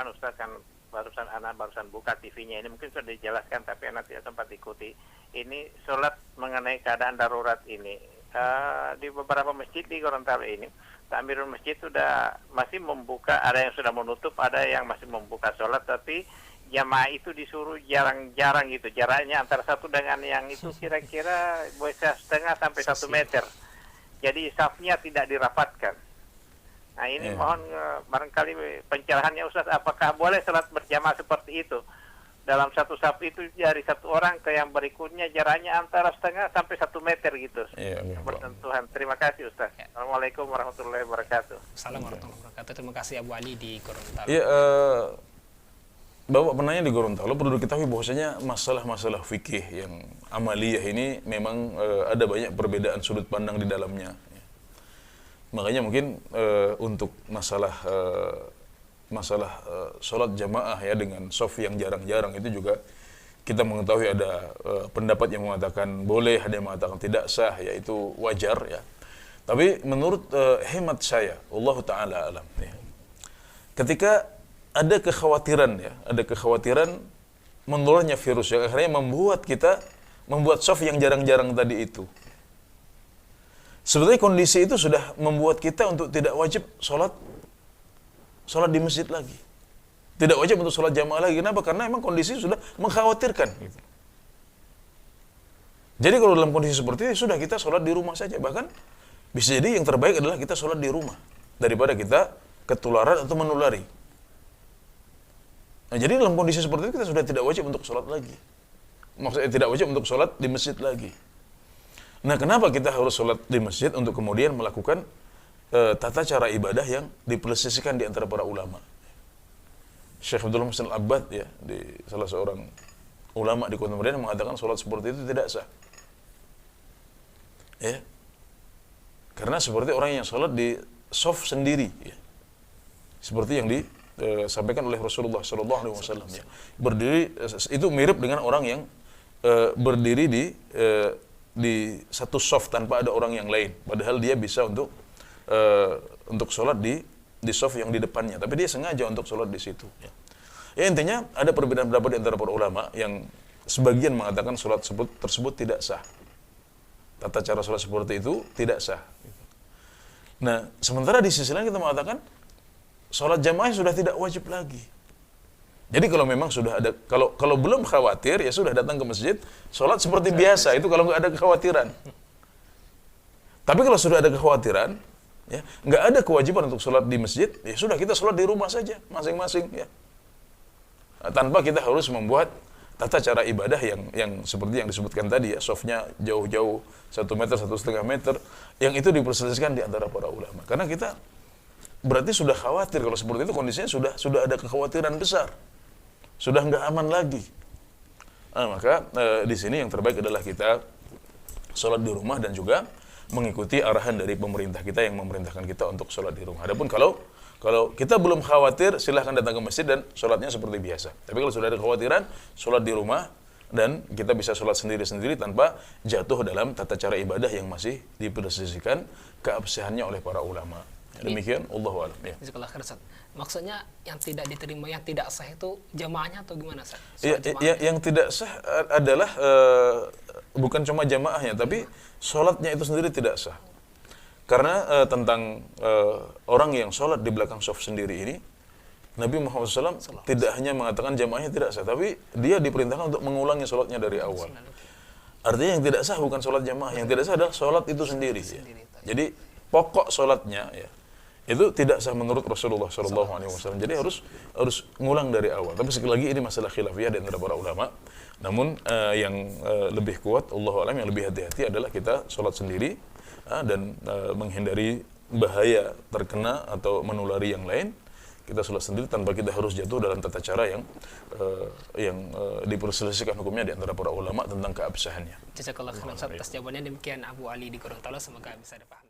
kan Ustaz kan barusan buka TV-nya ini mungkin sudah dijelaskan tapi anak tidak sempat ikuti. Ini sholat mengenai keadaan darurat ini di beberapa masjid di Gorontalo ini, takmirul masjid sudah masih membuka, ada yang sudah menutup, ada yang masih membuka sholat, tapi jamaah itu disuruh jarang-jarang gitu, jaraknya antara satu dengan yang itu kira-kira bisa 1,5 sampai 1 meter. Jadi safnya tidak dirapatkan. Nah ini mohon barangkali pencerahannya Ustaz, apakah boleh sholat berjamaah seperti itu? Dalam satu saf itu dari satu orang ke yang berikutnya jaraknya antara 1,5 sampai 1 meter gitu. Bersentuhan. Terima kasih Ustaz. Assalamualaikum warahmatullahi wabarakatuh. Assalamualaikum warahmatullahi wabarakatuh. Terima kasih Abu Ali di Gorontalo. Iya, Bapak penanya di Gorontalo perlu diketahui bahwasanya masalah-masalah fikih yang amaliyah ini memang ada banyak perbedaan sudut pandang di dalamnya. Makanya mungkin untuk masalah sholat jamaah ya dengan shaf yang jarang-jarang itu juga kita mengetahui ada pendapat yang mengatakan boleh, ada yang mengatakan tidak sah, yaitu wajar ya. Tapi menurut hemat saya, Allah Ta'ala alam ya, ketika ada kekhawatiran menularnya virus yang akhirnya membuat shaf yang jarang-jarang tadi itu. Sebetulnya kondisi itu sudah membuat kita untuk tidak wajib sholat di masjid lagi. Tidak wajib untuk sholat jamaah lagi. Kenapa? Karena memang kondisi sudah mengkhawatirkan. Gitu. Jadi kalau dalam kondisi seperti ini, sudah kita sholat di rumah saja. Bahkan bisa jadi yang terbaik adalah kita sholat di rumah. Daripada kita ketularan atau menulari. Nah, jadi dalam kondisi seperti itu kita sudah tidak wajib untuk sholat lagi. Maksudnya tidak wajib untuk sholat di masjid lagi. Nah, kenapa kita harus sholat di masjid untuk kemudian melakukan tata cara ibadah yang diperselisihkan di antara para ulama. Syekh Abdul Muhsin Al-Abbad ya, di salah seorang ulama di Kota Madinah mengatakan sholat seperti itu tidak sah. Ya. Karena seperti orang yang sholat di shaf sendiri ya. Seperti yang disampaikan oleh Rasulullah SAW ya. Berdiri itu mirip dengan orang yang berdiri di satu shaf tanpa ada orang yang lain, padahal dia bisa untuk sholat di shaf yang di depannya, tapi dia sengaja untuk sholat di situ. Ya intinya ada perbedaan pendapat di antara para ulama yang sebagian mengatakan sholat tersebut tidak sah, tata cara sholat seperti itu tidak sah. Nah sementara di sisi lain kita mengatakan sholat jamaah sudah tidak wajib lagi. Jadi kalau memang sudah ada, kalau belum khawatir ya sudah datang ke masjid, sholat seperti biasa, itu kalau nggak ada kekhawatiran. Tapi kalau sudah ada kekhawatiran, ya nggak ada kewajiban untuk sholat di masjid, ya sudah kita sholat di rumah saja, masing-masing ya. Nah, tanpa kita harus membuat tata cara ibadah yang seperti yang disebutkan tadi ya, shafnya jauh-jauh 1 meter, 1,5 meter, yang itu diperselisihkan di antara para ulama. Karena kita berarti sudah khawatir kalau seperti itu kondisinya sudah ada kekhawatiran besar. Sudah nggak aman lagi. Nah, maka di sini yang terbaik adalah kita sholat di rumah dan juga mengikuti arahan dari pemerintah kita yang memerintahkan kita untuk sholat di rumah. Adapun kalau kita belum khawatir, silahkan datang ke masjid dan sholatnya seperti biasa. Tapi kalau sudah ada kekhawatiran, sholat di rumah dan kita bisa sholat sendiri-sendiri tanpa jatuh dalam tata cara ibadah yang masih dipresisikan keabsahannya oleh para ulama. Demikian, Allahu a'lam. Ya. Maksudnya yang tidak diterima, yang tidak sah itu jamaahnya atau gimana, Ustaz? Yang tidak sah adalah bukan cuma jamaahnya, tapi sholatnya itu sendiri tidak sah. Karena tentang orang yang sholat di belakang shaf sendiri ini, Nabi Muhammad SAW tidak hanya mengatakan jamaahnya tidak sah, tapi dia diperintahkan untuk mengulangi sholatnya dari awal. Artinya yang tidak sah bukan sholat jamaah, yang tidak sah adalah sholat itu sendiri. Ya. Jadi pokok sholatnya ya, itu tidak sah menurut Rasulullah SAW. Jadi harus ngulang dari awal. Tapi sekali lagi ini masalah khilafiyah di antara para ulama. Namun yang lebih kuat, Allahu a'lam, yang lebih hati-hati adalah kita sholat sendiri dan menghindari bahaya terkena atau menulari yang lain. Kita sholat sendiri tanpa kita harus jatuh dalam tata cara yang diperselisihkan hukumnya di antara para ulama tentang keabsahannya. Jazakallah khairan atas jawabannya. Demikian Abu Ali di Gorontalo, semoga bisa dipahami.